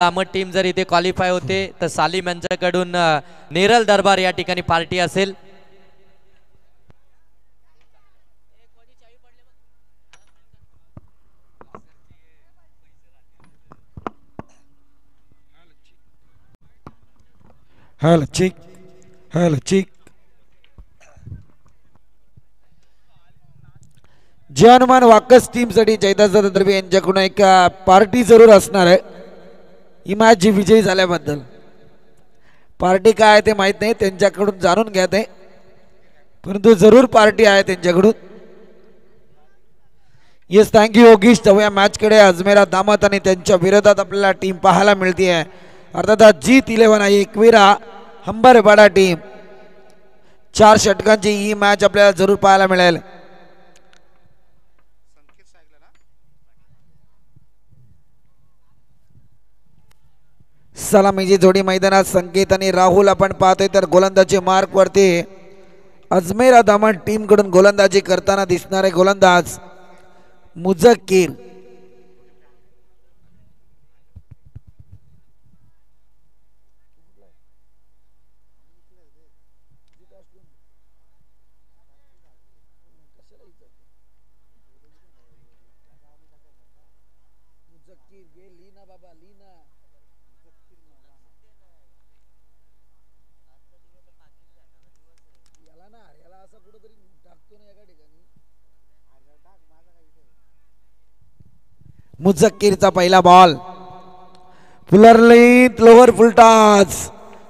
Ahmad team जर इथे qualify होते तर सालिम यांच्याकडून नेरल दरबार या ठिकाणी पार्टी असेल. जे हनुमान वाकस टीम साठी जयदास दर्वे यांच्याकडून एक पार्टी जरूर असणार आहे. ही मॅच जी विजयी झाल्याबद्दल पार्टी काय आहे ते माहित नाही, त्यांच्याकडून जाणून घ्या ते, परंतु जरूर पार्टी आहे त्यांच्याकडून. Yes, thank you Yogish. जाऊया मॅच कडे. अजमेरा दामत आणि त्यांच्या विरोधात आपल्याला टीम पाहायला मिळते आहे. अर्थात जीत 11 आहे एकविरा हंबरपाडा टीम. 4 षटकांची ही मॅच आपल्याला जरूर पाहायला मिळेल. सलामीची जोडी मैदानात संकेत आणि राहुल आपण पाहतोय, तर गोलंदाजी मार्क वरती अजमेरा दामन टीम कडून गोलंदाजी करताना दिसणारे गोलंदाज मुझक्कीर. मुझक्कीरचा पहिला बॉल फुलरलीत लोवर फुलटॉस.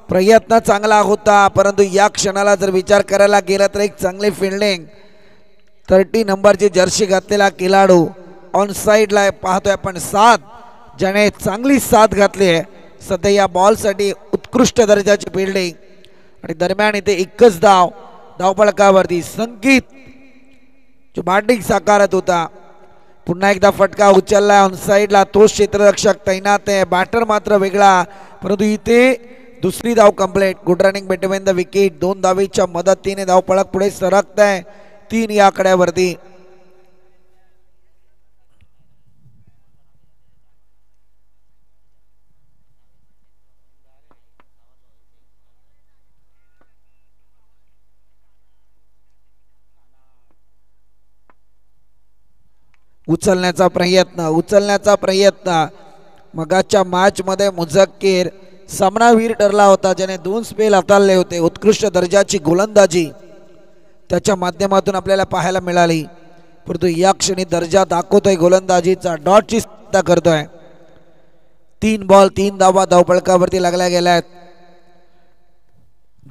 प्रयत्न चांगला होता, परंतु या क्षणाला जर विचार करायला गेला तर एक चांगली फिल्डिंग 30 नंबरची जर्सी घातलेला खेळाडू ऑन साइडला पाहतोय आपण, साथ ज्याने चांगली साथ घातली आहे सध्या या बॉलसाठी. उत्कृष्ट दर्जाची फिल्डिंग आणि दरम्यान इथे एकच धावफलकावरती संकेत जो बॅटिंग साकारत होता. पुन्हा एकदा फटका उचलला ऑन साइडला, तोच क्षेत्ररक्षक तैनात आहे. बॅटर मात्र वेगळा, परंतु इथे दुसरी धाव complete. Good running between the wicket. 2 धावेच्या मदतीने धावफलक पुढे सरकत आहे 3 या आकड्यावरती. उचलण्याचा प्रयत्न मगाच्या मॅच मध्ये मुझक्कीर सामनावीर ठरला होता, ज्याने 2 स्पेल हाताळले होते. उत्कृष्ट दर्जाची गोलंदाजी त्याच्या माध्यमातून आपल्याला पाहायला मिळाली, परंतु या क्षणी दर्जा दाखवतोय गोलंदाजीचा. डॉटची स्पर्धा करतोय. 3 बॉल 3 धावा धावफलकावरती लागल्या गेल्यात.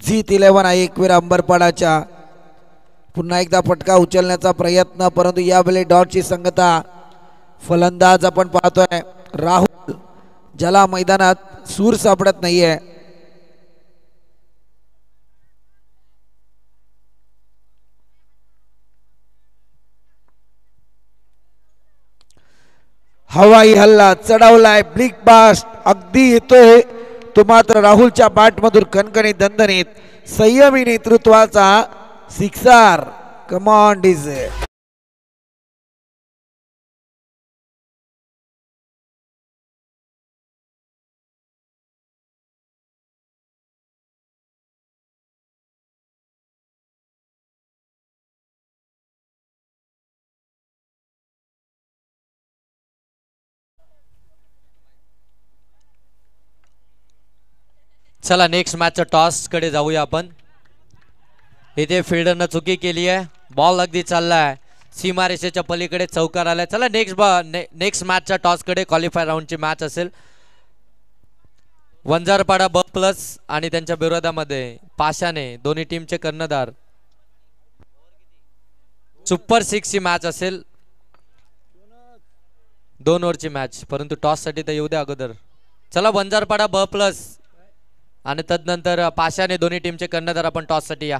जीत 11 आहे एकवीर अंबरपाडाच्या. पुन्हा एकदा फटका उचलण्याचा प्रयत्न, परंतु यावेळी डॉटची संगता. फलंदाज आपण पाहतोय राहुल, ज्याला मैदानात सूर सापडत नाहीये. हवाई हल्ला चढवलाय, ब्लिक बास्ट अगदी येतोय तो मात्र राहुलच्या बॅट मधून कणकणी दणदणीत. संयमी नेतृत्वाचा सिक्सर. Come on DJ. चला नेक्स्ट मॅचच्या टॉस कडे जाऊया आपण. इथे फिल्डरनं चुकी केली आहे. बॉल अगदी चाललाय सीमारेषेच्या पलीकडे, चौकार आलाय. चला नेक्स्ट मॅचच्या टॉस कडे. क्वालिफाय राऊंडची मॅच असेल. वंजारपाडा ब प्लस आणि त्यांच्या विरोधामध्ये पाशाने, दोन्ही टीमचे कर्णधार. सुपर 6 ची मॅच असेल. 2 ओव्हरची मॅच, परंतु टॉस साठी तर येऊ द्या अगोदर. चला वंजारपाडा ब प्लस आणि तदनंतर पाशाने, दोन्ही टीमचे कर्णधार आपण टॉस साठी या.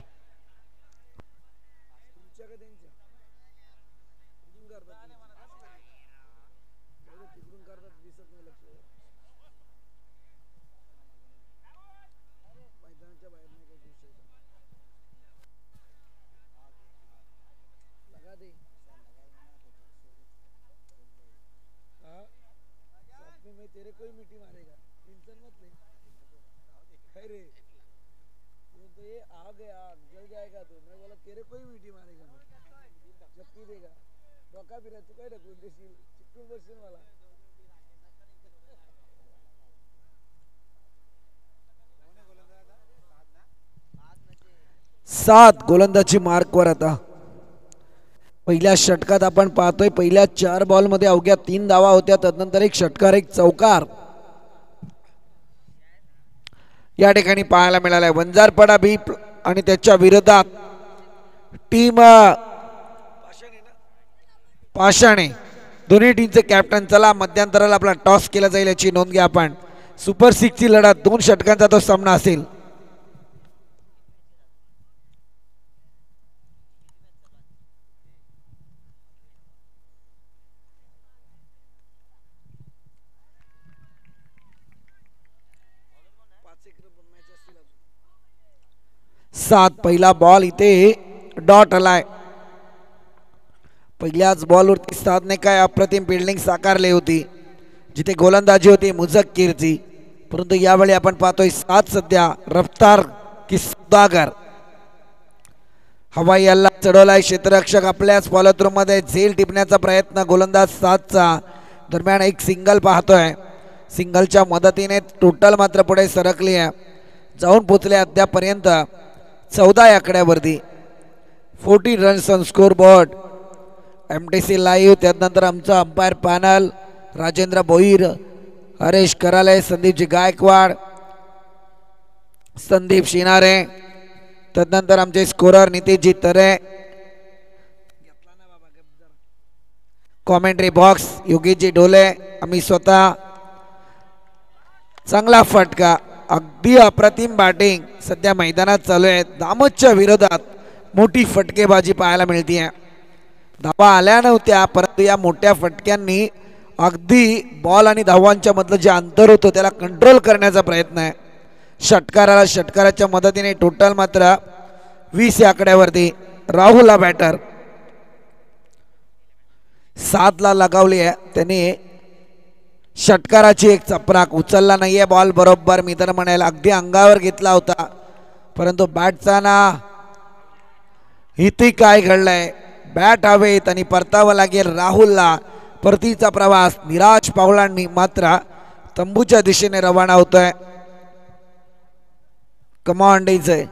तेरे कोई मिट्टी मारेगा. सात गोलंदाजी मार्कवर आता. पहिल्या षटकात आपण पाहतोय पहिल्या 4 बॉलमध्ये अवघ्या 3 धावा होत्या, तदनंतर एक षटकार एक चौकार या ठिकाणी पाहायला मिळालाय. वंजारपाडा बी आणि त्याच्या विरोधात टीम पाषाणे, दोन्ही टीमचे कॅप्टन. चला मध्यंतराला आपला टॉस केला जाईल याची नोंद घ्या आपण. सुपर 6 ची लढत 2 षटकांचा तो सामना असेल. सात पहिला बॉल इथे डॉट आलाय. पहिल्याच बॉलवरती साधने काय अप्रतिम फिल्डिंग साकारली होती, जिथे गोलंदाजी होती मुझक्कीरची. परंतु यावेळी आपण पाहतोय सात सध्या रफ्तार की सुदागर. हवाई हल्ला चढवलाय क्षेत्ररक्षक आपल्याच फॉलोथ्रू मध्ये झेल टिपण्याचा प्रयत्न गोलंदाज सातचा. दरम्यान एक सिंगल पाहतोय, सिंगलच्या मदतीने टोटल मात्र पुढे सरकली आहे, जाऊन पोचले अद्यापर्यंत 14 आकड्यावरती. 14 runs on score board. MTC live. त्यानंतर आमचा अंपायर पॅनल राजेंद्र भोईर, हरेश कराले, संदीपजी गायकवाड, संदीप शिनारे. त्यानंतर आमचे स्कोरर नितीशजी तरे. कॉमेंट्री बॉक्स योगीजी ढोले, आम्ही स्वतः. चांगला फटका, अगदी अप्रतिम बॅटिंग सध्या मैदानात चालू आहे. दामोदच्या विरोधात मोठी फटकेबाजी पाहायला मिळते. धावा आल्या नव्हत्या, परंतु या मोठ्या फटक्यांनी अगदी बॉल आणि धावांच्या मधलं जे अंतर होतं त्याला कंट्रोल करण्याचा प्रयत्न आहे. षटकाराच्या मदतीने टोटल मात्र 20 आकड्यावरती. राहुल हा बॅटर 7 ला लगावली आहे त्याने. षटकाराची एक चपराक उचलला नाहीये बॉल बरोबर. मी तर म्हणायला अगदी अंगावर घेतला होता, परंतु बॅटचा ना इथे काय घडलंय. बॅट हवेत आणि परतावा लागेल राहुलला. परतीचा प्रवास निराश पावलांनी मात्र तंबूच्या दिशेने रवाना होतोय. Come on DJ.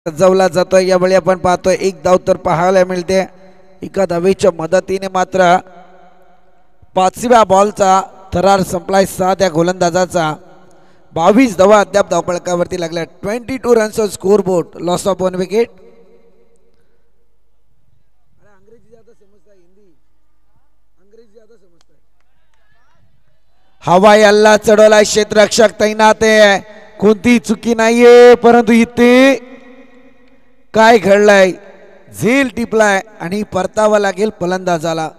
सजवला जातोय. यावेळी आपण पाहतोय एक धाव तर पाहायला मिळते. एका धावेच्या मदतीने मात्र 5व्या बॉलचा थरार संपलाय 6 गोलंदाजाचा. 22 धावा अद्याप धावफलकावरती लागल्या. 22 runs on score board. Loss of 1 wicket. हवाई हल्ला चढवलाय, क्षेत्ररक्षक तैनात आहे, कोणती चुकी नाहीये, परंतु इथे काय घडलंय. झेल टिपलाय आणि परतावा लागेल फलंदाजाला.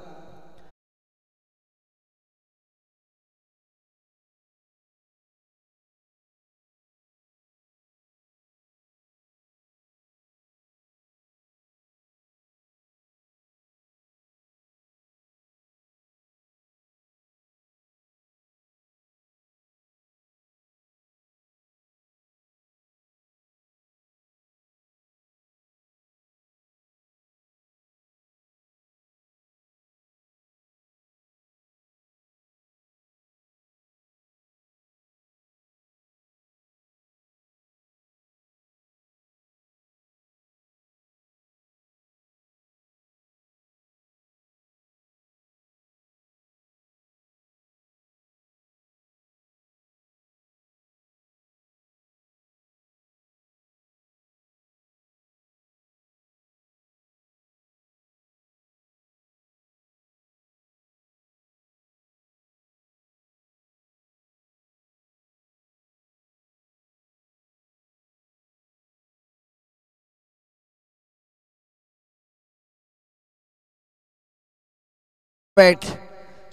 बॅट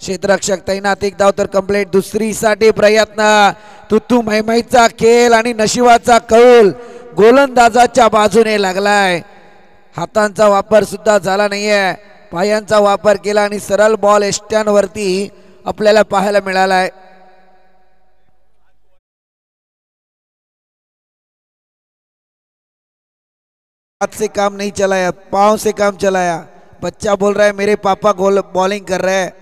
क्षेत्ररक्षक तैनात, एक धाव तर कंप्लीट. दुसरी साठी प्रयत्न, तुत्तू मैमईचा खेळ आणि नशिबाचा कौल गोलंदाजाच्या बाजूने लागलाय. हातांचा वापर सुद्धा झाला नाहीये, पायांचा वापर केला आणि सरळ बॉल एष्ट्यांवरती आपल्याला पाहायला मिळालाय. हाथ से काम नहीं चलाया, पांव से काम चलाया. बच्चा बोल रहा है मेरे पापा बॉलिंग कर रहे हैं.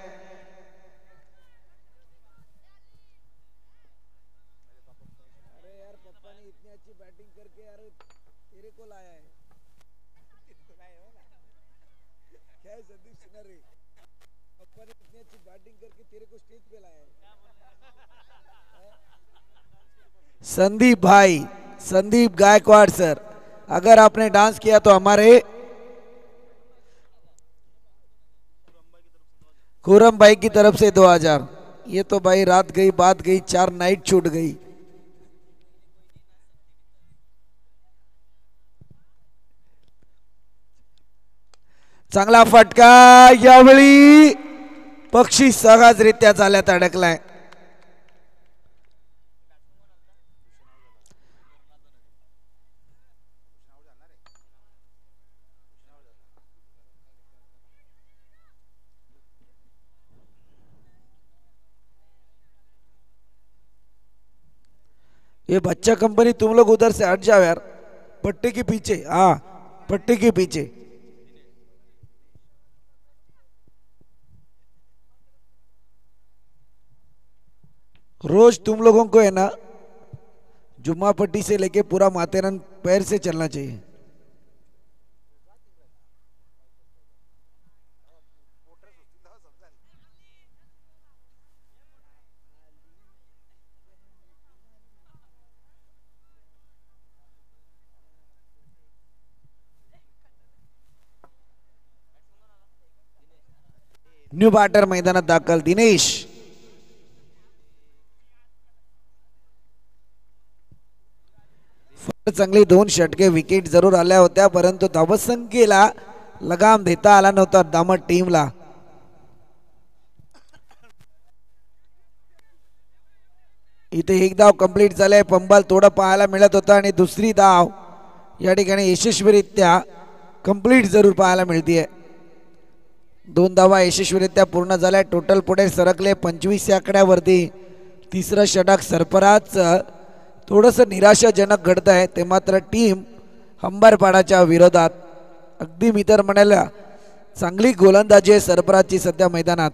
संदीप भाई, संदीप गायकवाड़ सर, अगर आपने डांस किया तो हमारे खुरम भाई की तरफ से 2000. ये तो भाई रात गई बात गई, 4 नाइट छूट गई. चांगला फटका, यावेळी पक्षी सहजरित्या जाळ्यात अडकलाय. ये बच्चा कंपनी तुम लोग उधर से हट जाओ यार, पट्टे के पीछे. हाँ, पट्टे के पीछे. रोज तुम लोगों को है ना जुम्मा पट्टी से लेके पूरा माथेरन पैर से चलना चाहिए. न्यू बॅटर मैदानात दाखल दिनेश. चांगली 2 षटके, विकेट जरूर आल्या होत्या, परंतु धावसंख्येला लगाम देता आला नव्हता दामट टीमला. इथे एक धाव कंप्लीट झाले, पंबल थोडं पाहायला मिळत होतं आणि दुसरी धाव या ठिकाणी यशस्वीरित्या कंप्लीट जरूर पाहायला मिळतीये. 2 धावा यशस्वीरित्या पूर्ण झाल्या. टोटल पुढे सरकले 25 या आकड्यावरती. तिसरं षटक सरफराज थोडंसं निराशाजनक घडत आहे, ते मात्र टीम हंबरपाडाच्या विरोधात. अगदी मी तर म्हणाला चांगली गोलंदाजी आहे सरफराजची सध्या मैदानात.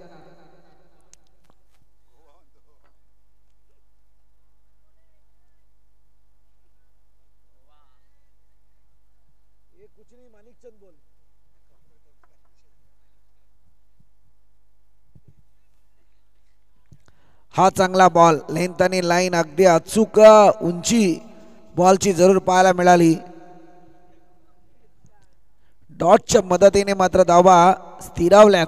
हा चांगला बॉल, लेंथ आणि लाईन अगदी अचूक उंची बॉलची जरूर पाहायला मिळाली. डॉटच्या मदतीने मात्र धावा स्थिरावल्यात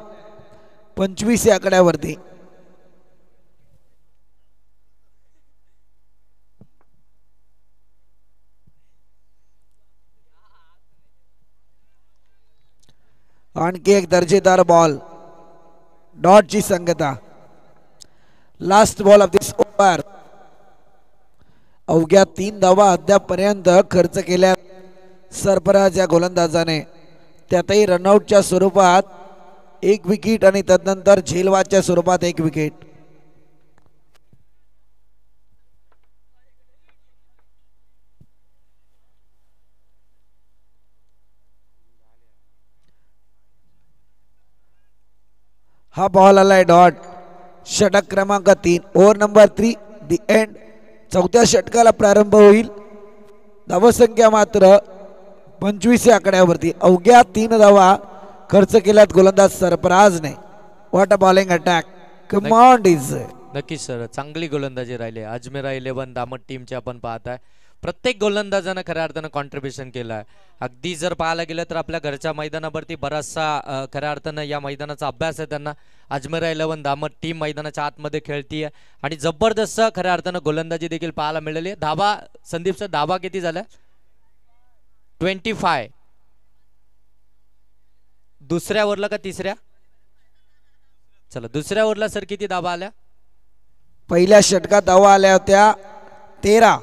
25 या आकड्यावरती. आणखी एक दर्जेदार बॉल, डॉटची संगता. Last ball of this over. अवघ्या 3 धावा अद्यापर्यंत खर्च केल्या सरफराज या गोलंदाजाने, त्यातही रनआउटच्या स्वरूपात 1 विकेट आणि तदनंतर झेलवाच्या स्वरूपात 1 विकेट. हा बॉल आलाय डॉट. षटक क्रमांक 3, ओव्हर नंबर 3, दी एंड. 4थ्या षटकाला प्रारंभ होईल. धावसंख्या मात्र 25 या आकड्यावरती. अवघ्या 3 धावा खर्च केल्यात गोलंदाज सरफराजने. What a bowling attack, come on DJ. नक्कीच सर, चांगली गोलंदाजी राहिली. अजमेरा 11 दामट टीमचे आपण पाहताय प्रत्येक गोलंदाजानं खऱ्या अर्थानं कॉन्ट्रीब्युशन केलं आहे. अगदी जर पाहायला गेलं तर आपल्या घरच्या मैदानावरती बराचसा खऱ्या अर्थानं या मैदानाचा अभ्यास आहे त्यांना. अजमेरा 11 दामट टीम मैदानाच्या आतमध्ये खेळतीये आणि जबरदस्त खऱ्या अर्थानं गोलंदाजी देखील पाहायला मिळाली आहे. धावा संदीपचा धावा किती झाला? 25. दुसऱ्या ओव्हरला का तिसऱ्या? चला दुसऱ्या ओव्हरला सर किती धावा आल्या? पहिल्या षटकात धावा आल्या होत्या 13,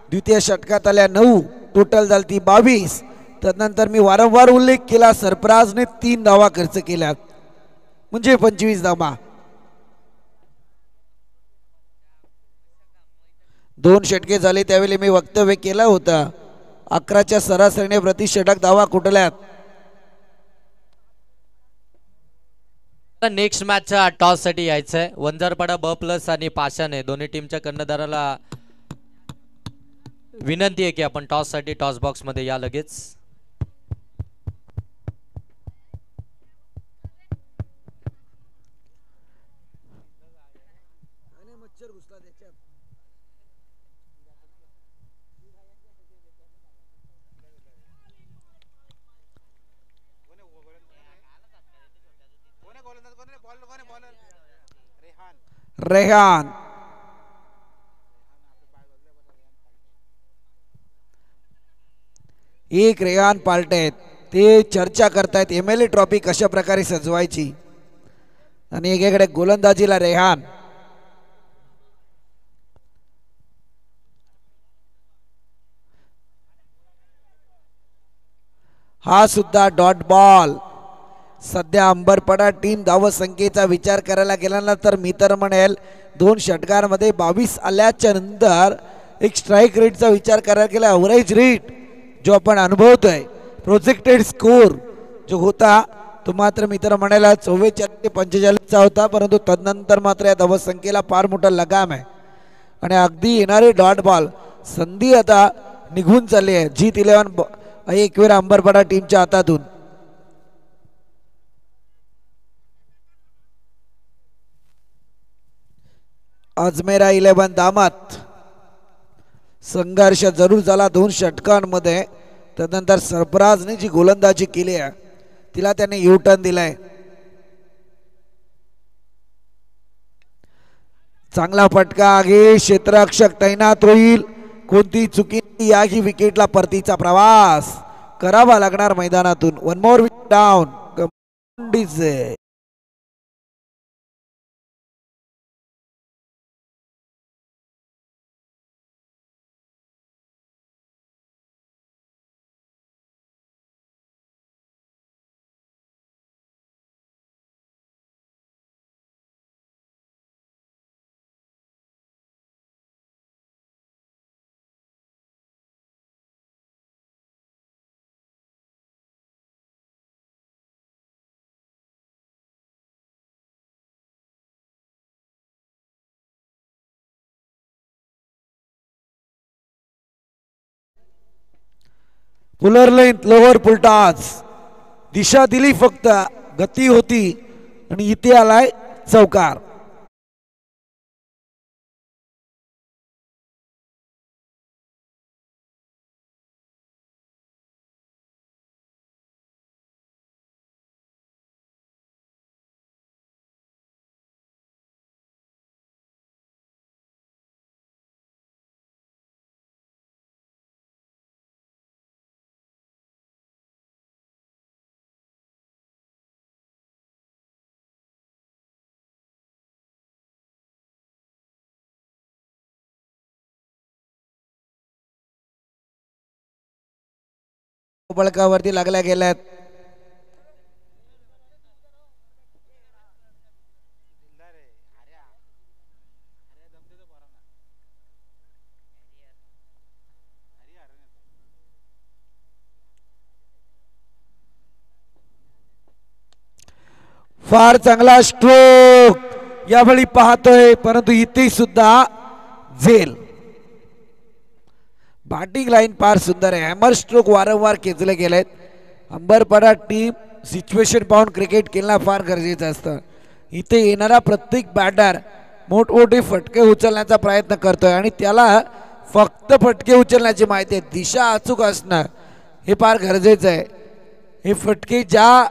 द्वितीय षटकात आल्या 9, टोटल झाली ती 22. त्यानंतर मी वारंवार उल्लेख केला सरफराजने 3 धावा खर्च केल्यात म्हणजे 25 धावा. 2 षटके झाले त्यावेळी मी वक्तव्य केलं होतं 11च्या सरासरीने प्रति षटक धावा कुठल्यात. नेक्स्ट मॅचच्या टॉस साठी यायचंय. वंजारपाडा ब+ आणि पाषाणे दोन्ही टीमच्या कर्णधाराला विनंती आहे की आपण टॉस साठी टॉस बॉक्स मध्ये या लगेच. रेहान एक रेहान पार्टेत ते चर्चा करतायत MLA ट्रॉफी कशा प्रकारे सजवायची आणि एकीकडे गोलंदाजीला रेहान. हा सुद्धा डॉट बॉल. सध्या अंबरपाडा टीम धावसंख्येचा विचार करायला गेल्यानंतर मी तर म्हणेल 2 षटकांमध्ये 22 आल्याच्या नंतर एक स्ट्राईक रेटचा विचार करायला गेला ॲव्हरेज रेट जो आपण अनुभवतोय प्रोजेक्टेड स्कोर जो होता तो मात्र मी तर म्हणायला 44 ते 45चा होता. परंतु तदनंतर मात्र या धावसंख्येला फार मोठा लगाम आहे आणि अगदी येणारे डॉट बॉल संधी आता निघून चालली आहे जीत 11 एक वेळा अंबरपाडा टीमच्या हातातून. अजमेरा 11 दामत. संघर्ष जरूर झाला 2 षटकांमध्ये. त्यानंतर सरफराजने जी गोलंदाजी केली आहे तिला त्याने U-टर्न दिलाय. चांगला फटका आहे क्षेत्ररक्षक तैनात होईल. कोणती चुकी याही विकेटला परतीचा प्रवास करावा लागणार मैदानातून. 1 more wicket down. Fuller length lower full toss. दिशा दिली फक्त गती होती आणि इथे आलाय चौकार. बळकावरती लागल्या गेल्यात. फार चांगला स्ट्रोक यावेळी पाहतोय परंतु इथे सुद्धा झेल. बॅटिंग लाईन फार सुंदर आहे. हॅमर स्ट्रोक वारंवार खेचले गेलेत. अंबरपाडा टीम सिच्युएशन पाहून क्रिकेट खेळणं फार गरजेचं असतं. इथे येणारा प्रत्येक बॅटर मोठमोठे फटके उचलण्याचा प्रयत्न करतोय आणि त्याला फक्त फटके उचलण्याची माहिती आहे. दिशा अचूक असणं हे फार गरजेचं आहे. हे फटके ज्या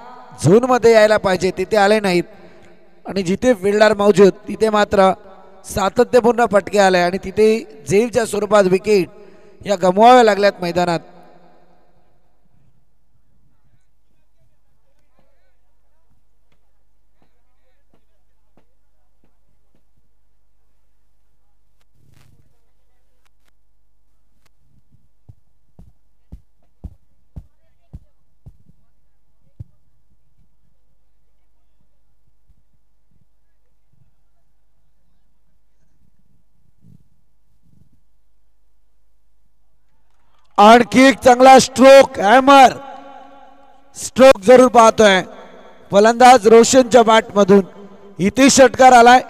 झोनमध्ये यायला पाहिजे तिथे आले नाहीत आणि जिथे फिल्डर मौजूद तिथे मात्र सातत्यपूर्ण फटके आले आणि तिथे झेलच्या स्वरूपात विकेट या गमवाव्या लागल्यात मैदानात. आणखी एक चांगला स्ट्रोक हॅमर स्ट्रोक जरूर पाहतोय फलंदाज रोशनच्या बॅट मधून. इथे षटकार आलाय.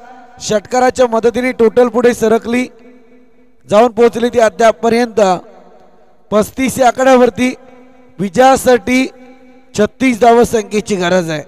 षटकाराच्या मदतीने टोटल पुढे सरकली जाऊन पोहोचली ती अद्यापपर्यंत 35 या आकड्यावरती. विजयासाठी 36 धाव संख्येची गरज आहे.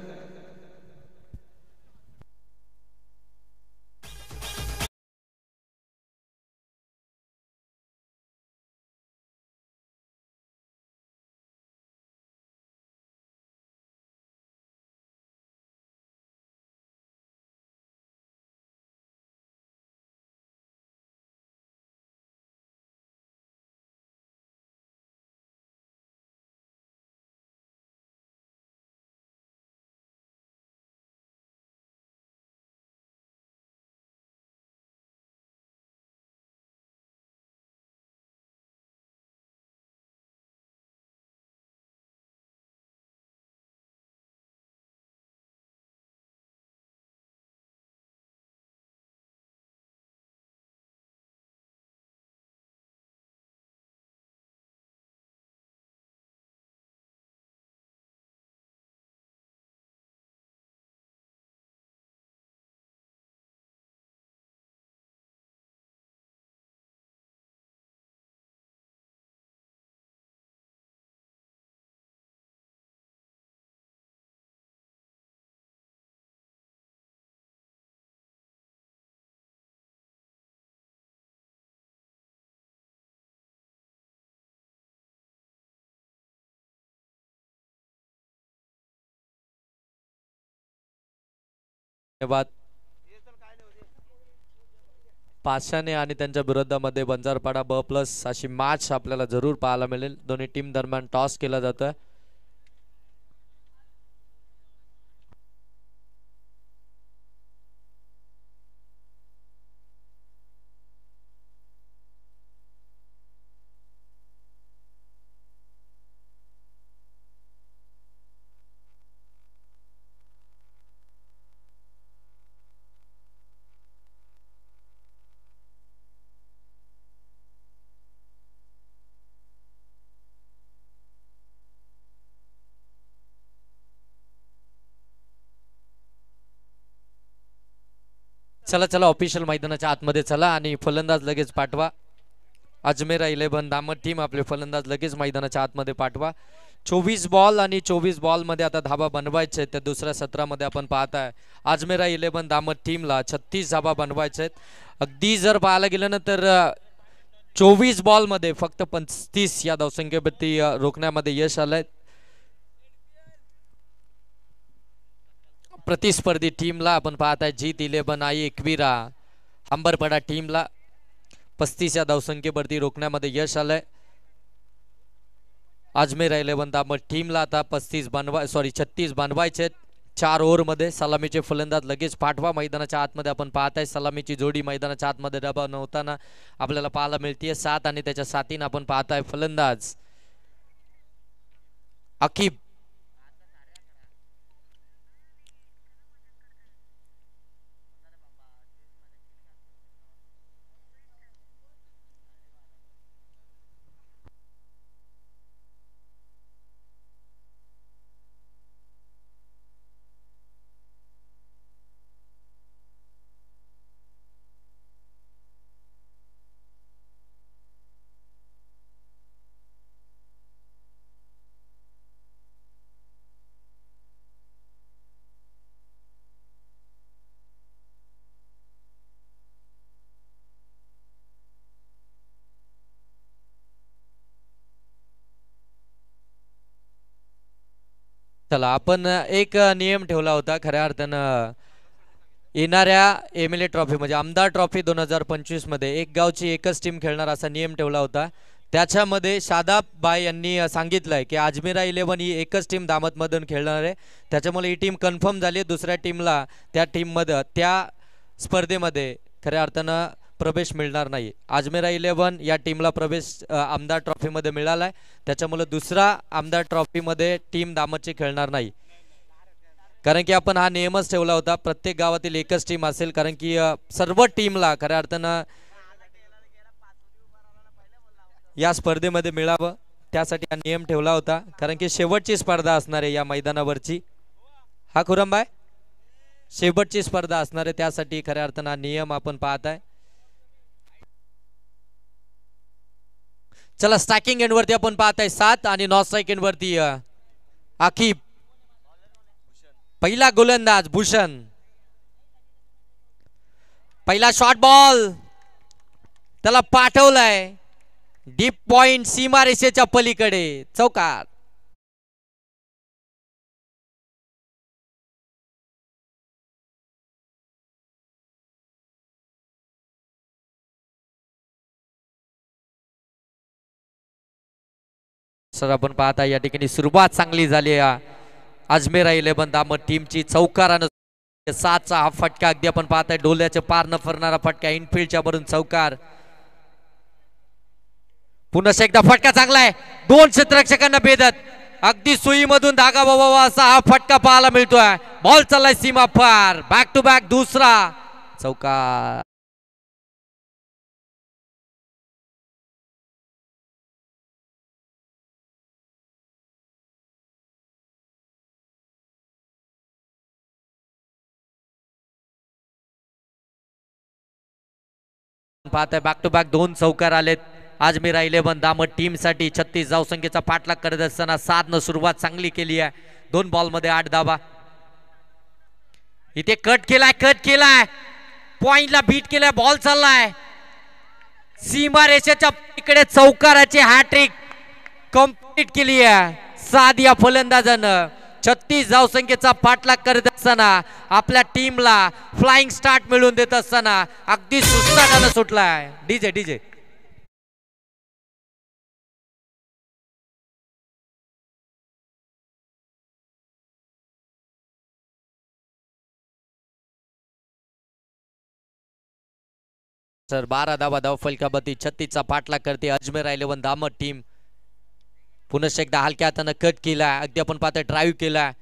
धन्यवाद. पाषाणे आणि त्यांच्या विरोधामध्ये बंजारपाडा ब+ अशी मॅच आपल्याला जरूर पाहायला मिळेल. दोन्ही टीम दरम्यान टॉस केला जातोय. चला चला ऑफिशियल मैदानाच्या आतमध्ये चला आणि फलंदाज लगेच पाठवा. अजमेरा 11 दामट टीम आपले फलंदाज लगेच मैदानाच्या आतमध्ये पाठवा. 24 बॉल आणि 24 बॉल मध्ये आता धाबा बनवायचे आहेत. त्या दुसऱ्या सत्रामध्ये आपण पाहताय अजमेरा 11 दामट टीमला 36 धाबा बनवायचे आहेत. अगदी जर पाहायला गेलं ना तर 24 बॉल मध्ये फक्त 35 या धावसंख्येवरती रोखण्यामध्ये यश आलंय. प्रतिस्पर्धी टीमला आपण पाहताय जीत 11 आई एकविरा अंबरपडा टीमला 35 या धावसंख्येवरती रोखण्यामध्ये यश आलंय. अजमेरा 11 दामट टीमला आता 36 बनवायचे 4 ओव्हरमध्ये. सलामीचे फलंदाज लगेच पाठवा मैदानाच्या आतमध्ये. आपण पाहताय सलामीची जोडी मैदानाच्या आतमध्ये डबा नव्हताना आपल्याला पाहायला मिळते. 7 आणि त्याच्या साथीने आपण पाहताय फलंदाज अकीब. चला आपण एक नियम ठेवला होता खऱ्या अर्थानं येणाऱ्या MLA ट्रॉफी म्हणजे आमदार ट्रॉफी 2025 मध्ये एक गावची एकच टीम खेळणार असा नियम ठेवला होता. त्याच्यामध्ये शादाब बाय यांनी सांगितलंय की अजमेरा 11 ही एकच टीम दामतमधून खेळणार आहे. त्याच्यामुळे ही टीम कन्फर्म झाली. दुसऱ्या टीमला त्या टीममध्ये त्या स्पर्धेमध्ये खऱ्या अर्थानं प्रवेश मिळणार नाही. अजमेरा 11 या टीमला प्रवेश आमदार ट्रॉफीमध्ये मिळालाय. त्याच्यामुळे दुसरा आमदार ट्रॉफीमध्ये टीम दामतची खेळणार नाही. कारण की आपण हा नियमच ठेवला होता प्रत्येक गावातील एकच टीम असेल. कारण की सर्व टीमला खऱ्या अर्थानं या स्पर्धेमध्ये मिळावं त्यासाठी हा नियम ठेवला होता, कारण की शेवटची स्पर्धा असणार आहे या मैदानावरची. हा खुरंबाय शेवटची स्पर्धा असणार आहे, त्यासाठी खऱ्या अर्थानं हा नियम आपण पाहत आहे. चला स्ट्रायकिंग एंड वरती आपण पाहत आहे 7 आणि नॉन स्ट्राइक एंड वरती आकिब. पहिला गोलंदाज भूषण. पहिला शॉट बॉल त्याला पाठवलाय डीप पॉइंट सीमारेषेच्या पलीकडे, चौकार. सर आपण पाहता या ठिकाणी सुरुवात चांगली झाली आहे अजमेर 11 दामद टीमची. चौकारानं 7चा हा फटका अगदी आपण पाहताय डोल्याचे पार न फरणारा फटका इनफिल्डच्या वरून चौकार. पुन्हा एकदा फटका चांगला आहे, 2 क्षेत्ररक्षकांना भेदत अगदी सुईमधून धागा बाबा असा हा फटका पाहायला मिळतोय. बॉल चाललाय सीमा पार, बॅक टू बॅक दुसरा चौकार. पाहताय बॅक टू बॅक 2 चौकार आलेत अजमेर 11 दामद टीम साठी. 36 धावसंख्येचा पाठलाग करत असताना 7 न सुरुवात चांगली केली आहे. 2 बॉल मध्ये 8 धावा. इथे कट केलाय पॉइंटला बीट केलाय, बॉल चाललाय सीमा रेषेच्या इकडे. चौकाराची हॅट्रिक कंप्लीट केली आहे साद या फलंदाजानं. 36 धावसंख्येचा पाठलाग करत असताना आपल्या टीमला फ्लाइंग स्टार्ट मिळवून देत असताना अगदी सुस्ताटानं सुटलाय. डीजे सर 12 धावा धावफलकावरती 36चा पाठलाग करते अजमेर 11 दामद टीम. पुन्हा एकदा हलक्या हातानं कट केला, अगदी आपण पाहतोय ड्राईव्ह केला.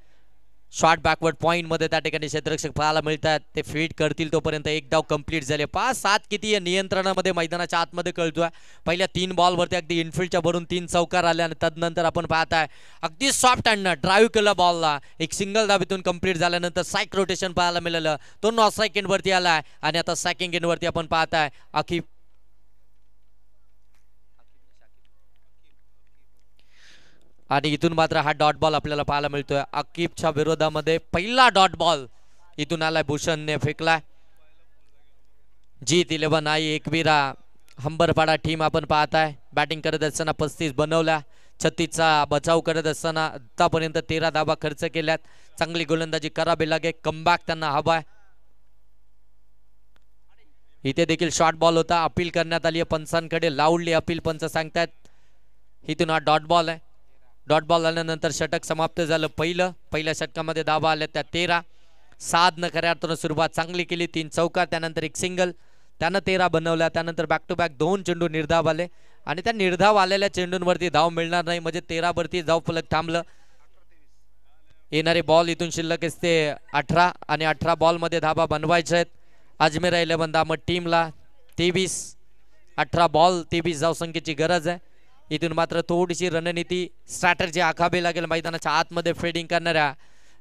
शॉर्ट बॅकवर्ड पॉइंट मध्ये त्या ठिकाणी क्षेत्ररक्षक पाहायला मिळतात. ते फीड करतील तोपर्यंत एक डाव कंप्लीट झाले. 5-7 किती या नियंत्रणामध्ये मैदानाच्या आतमध्ये कळतोय. पहिल्या 3 बॉलवरती अगदी इनफिल्डच्या वरून 3 चौकार आले आणि तदनंतर आपण पाहताय अगदी सॉफ्ट हँडनं ड्राईव्ह केला बॉलला. एक सिंगल धाबीतून कंप्लीट झाल्यानंतर साईक रोटेशन पाहायला मिळालं, तो नॉन स्ट्राइक एंड वरती आलाय. आणि आता स्ट्रायकिंग एंड वरती आपण पाहताय आकिब. आणि इथून मात्र हा डॉट बॉल आपल्याला पाहायला मिळतोय. आकिबच्या विरोधामध्ये पहिला डॉट बॉल इथून आलाय, भूषणने फेकलाय. जीत 11 आई एकविरा हंबरपाडा टीम आपण पाहताय बॅटिंग करत असताना 35 बनवल्या. 36चा बचाव करत असताना आतापर्यंत 13 धावा खर्च केल्यात. चांगली गोलंदाजी करावी लागेल, कमबॅक त्यांना हवाय. इथे देखील शॉर्ट बॉल होता, अपील करण्यात आली पंचांकडे. लाऊडली अपील पंच सांगतायत. इथून हा डॉट बॉल आहे. डॉट बॉल आल्यानंतर षटक समाप्त झालं. पहिल्या षटकामध्ये धावा आल्या त्या 13. सादनं खऱ्या अर्थानं सुरुवात चांगली केली, 3 चौकार त्यानंतर एक सिंगल, त्यानं 13 बनवल्या. त्यानंतर बॅक टू बॅक 2 चेंडू निर्धाव आले आणि त्या निर्धाव आलेल्या चेंडूंवरती धाव मिळणार नाही, म्हणजे 13 वरती धाव फलक थांबलं. येणारे बॉल इथून शिल्लक असते 18 आणि 18 बॉल मध्ये धावा बनवायच्या आहेत अजमेर 11 दामद टीमला. 18 बॉल 23 धावसंख्येची गरज आहे. इथून मात्र थोडीशी रणनीती स्ट्रॅटर्जी आखावी लागेल मैदानाच्या आतमध्ये फिल्डिंग करणाऱ्या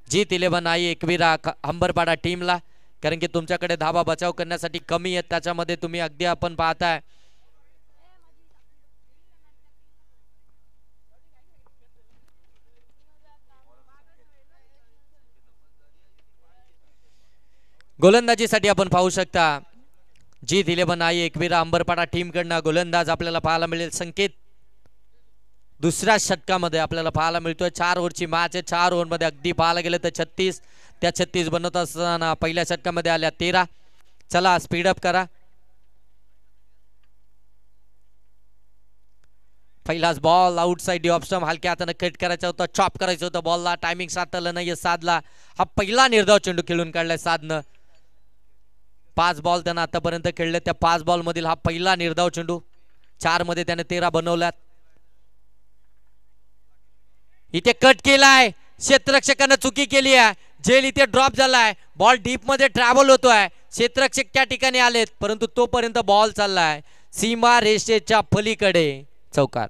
जीत 11 आई एकविरा हंबरपाडा टीमला, कारण की तुमच्याकडे धावा बचाव करण्यासाठी कमी आहेत. त्याच्यामध्ये तुम्ही अगदी आपण पाहताय गोलंदाजीसाठी आपण पाहू शकता जीत 11 आई एकविरा हंबरपाडा टीम कडनं गोलंदाज आपल्याला पाहायला मिळेल संकेत. दुसऱ्या षटकामध्ये आपल्याला पाहायला मिळतोय 4 ओव्हरची मॅच आहे. 4 ओव्हरमध्ये अगदी पाहायला गेलं तर 36, त्या 36 बनवत असताना पहिल्या षटकामध्ये आल्या 13. चला स्पीडअप करा. पहिलाच बॉल आउटसाइड ऑफ स्टंप, हलक्या हाताने कट करायचा होता, चॉप करायचं होतं बॉलला. टायमिंग साधलं नाही साधला. हा पहिला निर्धाव चेंडू खेळून काढलाय साधनं. 5 बॉल त्यानं आतापर्यंत खेळले, त्या 5 बॉल मधील हा पहिला निर्धाव चेंडू. 4 मध्ये त्याने 13 बनवल्यात. इथे कट केलाय, क्षेत्ररक्षकानं चुकी केली आहे. झेल इथे ड्रॉप झालाय, बॉल डीप मध्ये ट्रॅव्हल होतोय. क्षेत्ररक्षक त्या ठिकाणी आलेत, परंतु तोपर्यंत बॉल चाललाय सीमा रेषेच्या पलीकडे. चौकार.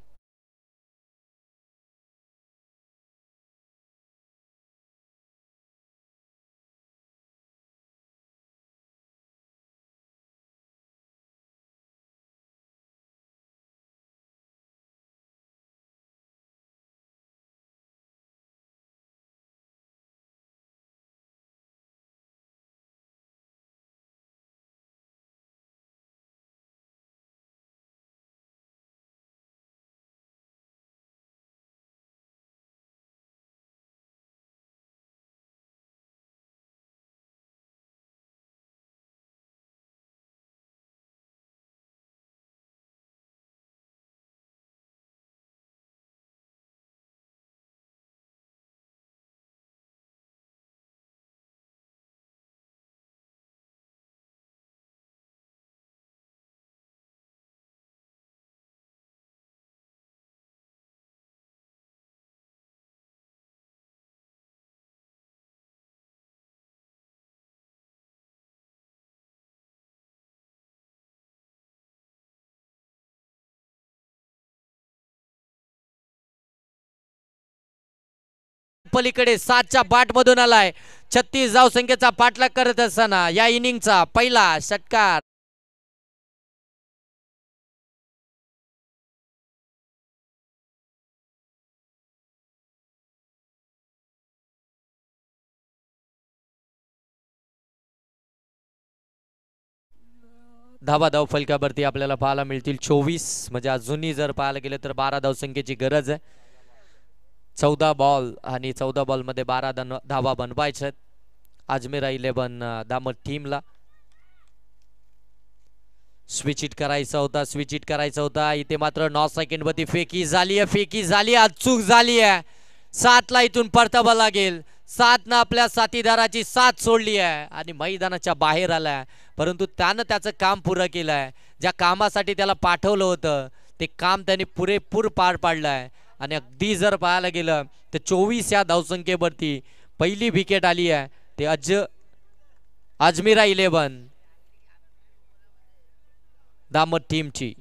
पलीकडे 7च्या बाट मधून आलाय. 36 धावसंख्येचा पाठलाग करत असताना या इनिंगचा पहिला षटकार. धावा धाव फलकावरती आपल्याला पाहायला मिळतील 24. म्हणजे अजूनही जर पाहायला गेलं तर 12 धावसंख्येची गरज आहे. 14 बॉल आणि 14 बॉल मध्ये 12 धावा बनवायच्या आहेत अजमेरा 11 दामट टीमला. स्विच इट करायचा होता. इथे मात्र 9 सेकंड मध्ये फेकी झाली आहे. अचूक झाली आहे. 7ला इथून परतावा लागेल. 7नं आपल्या साथीदाराची साथ सोडली आहे आणि मैदानाच्या बाहेर आलाय. परंतु त्यानं त्याचं काम पुरं केलंय. ज्या कामासाठी त्याला पाठवलं होतं ते काम त्याने पुरेपूर पार पाडलंय. आणि अगदी जर पाहायला गेलं तर 24 या धावसंख्येवरती पहिली विकेट आली आहे ते अजमेरा 11 दामट टीमची.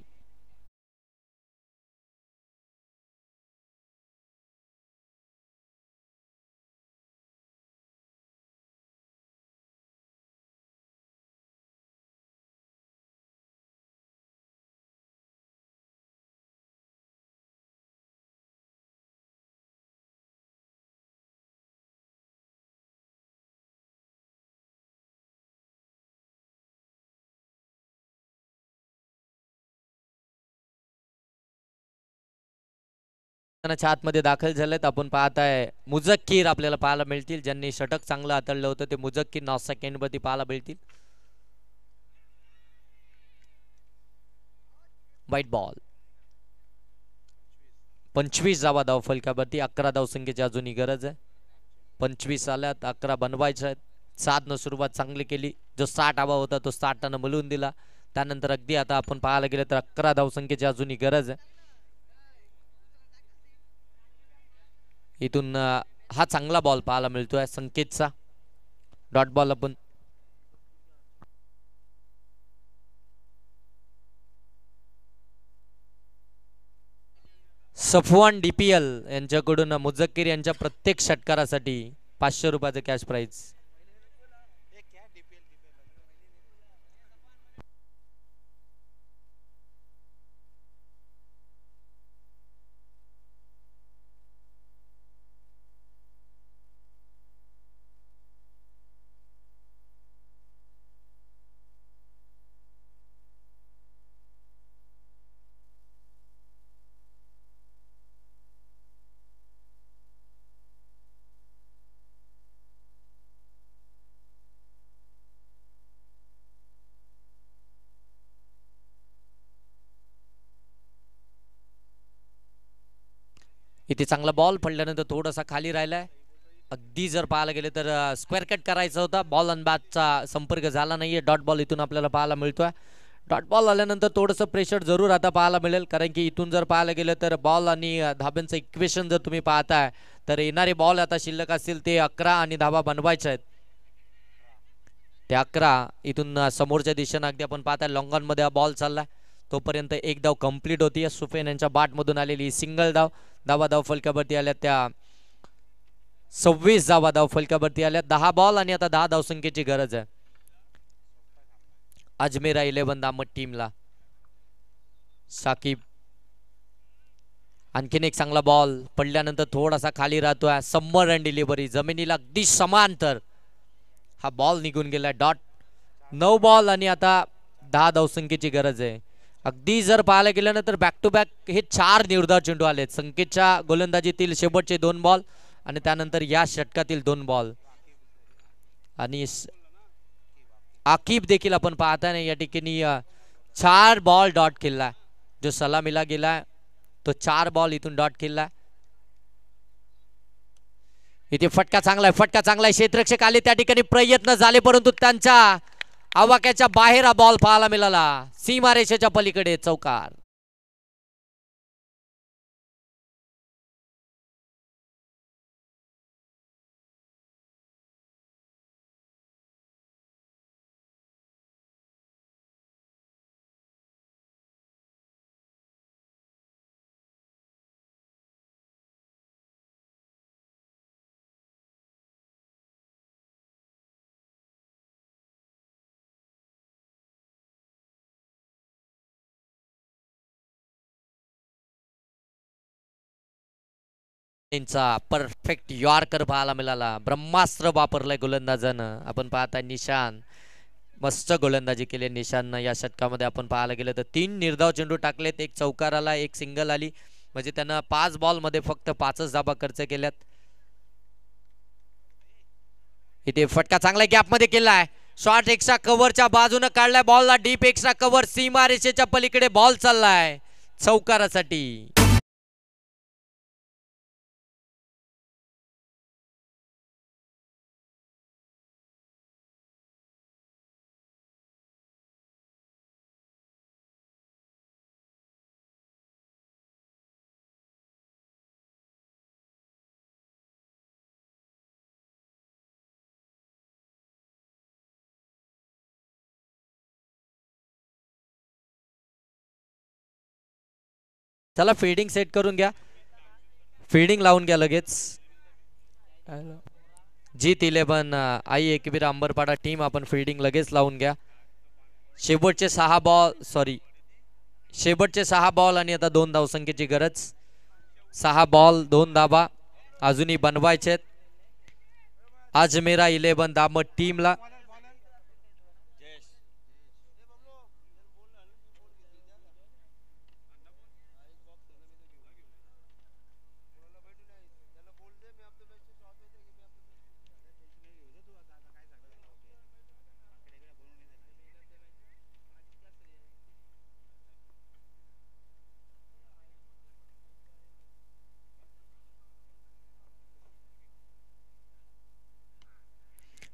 आतमध्ये दाखल झालेत. आपण पाहताय मुझक्कीर आपल्याला पाहायला मिळतील. ज्यांनी षटक चांगलं हाताळलं होतं ते मुझक्कीर 9 सेकंड मध्ये पाहायला मिळतील. वाईट बॉल. 25 धावा धाव फलकावरती. 11 धावसंख्येची अजूनही गरज आहे. 25 आल्यात. 11 बनवायच्या आहेत. 7नं सुरुवात चांगली केली. जो 60 हवा होता तो 60नं मिळवून दिला. त्यानंतर अगदी आता आपण पाहायला गेलं तर 11 धावसंख्येची अजूनही गरज आहे. इथून हा चांगला बॉल पाहायला मिळतोय संकेतचा. Dot ball. आपण सफवान DPL यांच्याकडून मुझक्कीर यांच्या प्रत्येक षटकारासाठी 500 रुपयाचं कॅश प्राइज. इथे चांगला बॉल पडल्यानंतर थोडासा खाली राहिलाय. अगदी जर पाहायला गेले तर स्क्वेअर कट करायचा होता. बॉल आणि बॅटचा संपर्क झाला नाहीये. डॉट बॉल इथून आपल्याला पाहायला मिळतोय. डॉट बॉल आल्यानंतर थोडंसं प्रेशर जरूर आता पाहायला मिळेल. कारण की इथून जर पाहायला गेलं तर बॉल आणि धाब्यांचं इक्वेशन जर तुम्ही पाहताय तर येणारे बॉल आता शिल्लक असतील ते 11 आणि धावा बनवायच्या आहेत. ते 11 इथून समोरच्या दिशेनं अगदी आपण पाहताय लॉंग ऑन मध्ये बॉल चाललाय तोपर्यंत एक धाव कंप्लीट होती. सुफेन यांच्या बॅटमधून आलेली सिंगल धाव. धाव फलकावरती आल्या त्या 26 धाव फलकावरती आल्या. 10 बॉल आणि आता 10 धावसंख्येची गरज आहे अजमेरा 11 दामट टीमला. साकिब आणखीन एक चांगला बॉल पडल्यानंतर थोडासा खाली राहतोय. समर रन डिलिव्हरी जमिनीला अगदी समांतर हा बॉल निघून गेलाय. डॉट 9 बॉल आणि आता 10 धावसंख्येची गरज आहे. अगदी जर पाहायला गेलं ना तर बॅक टू बॅक हे 4 निर्धाव चेंडू आलेत. संकेतच्या गोलंदाजीतील शेवटचे 2 बॉल आणि त्यानंतर या षटकातील 2 बॉल. आणि आकिब देखील आपण पाहताना या ठिकाणी 4 बॉल डॉट केला. जो सलामीला गेला तो 4 बॉल इथून डॉट केला. इथे फटका चांगला आहे. फटका चांगला आहे. क्षेत्ररक्षक आले त्या ठिकाणी प्रयत्न झाले परंतु त्यांच्या आवाक्याच्या बाहेर हा बॉल पाहायला मिळाला. सीमारेषेच्या पलीकडे चौकार. परफेक्ट यॉर्कर पाहायला मिळाला. ब्रह्मास्त्र वापरलंय गोलंदाजानं. आपण पाहताय निशान मस्त गोलंदाजी केली निशाननं या षटकामध्ये. आपण पाहायला गेलं तर 3 निर्धाव चेंडू टाकलेत. एक चौकार आला, एक सिंगल आली. म्हणजे त्यानं 5 बॉल मध्ये फक्त 5च धाबा खर्च केल्यात. इथे फटका चांगला गॅप मध्ये केलाय. शॉर्ट एक्स्ट्रा कव्हरच्या बाजूने काढलाय. बॉलला डीप एक्स्ट्रा कव्हर सीमारेषेच्या पलीकडे बॉल चाललाय चौकारासाठी. चला फील्डिंग सेट करून घ्या. फील्डिंग लावून घ्या लगेच. जीत 11 आई एकवीर अंबरपाडा टीम आपण फील्डिंग लगेच लावून घ्या. शेवटचे 6 बॉल आणि आता 2 धावसंख्येची गरज. 6 बॉल 2 धाबा अजूनही बनवायचे. अजमेरा 11 दामट टीमला.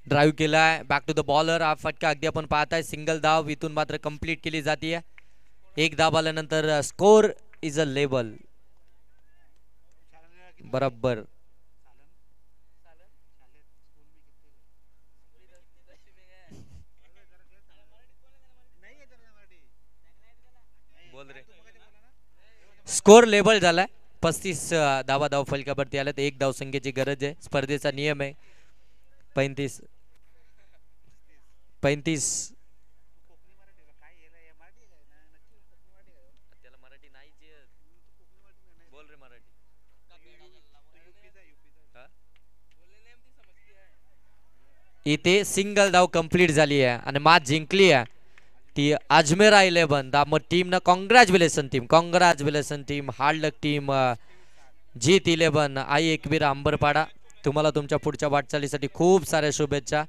ड्राइव्ह केलाय. Back to the bowler. हा फटका अगदी आपण पाहताय सिंगल धाव इथून मात्र कंप्लीट केली जाते. 1 धाव आल्यानंतर स्कोर इज अ लेवल. बरोबर स्कोर लेवल झालाय. 35 धाव फलकावरती आल्यात. 1 धावसंख्येची गरज आहे. स्पर्धेचा नियम आहे 35. इथे सिंगल धाव कंप्लीट झाली आहे आणि मॅच जिंकली आहे ती अजमेरा 11 दामट team. Congratulation team. Hard luck team. Jeet 11 Aai Ekvira Ambarpada. तुम्हाला तुमच्या पुढच्या वाटचालीसाठी खूप साऱ्या शुभेच्छा.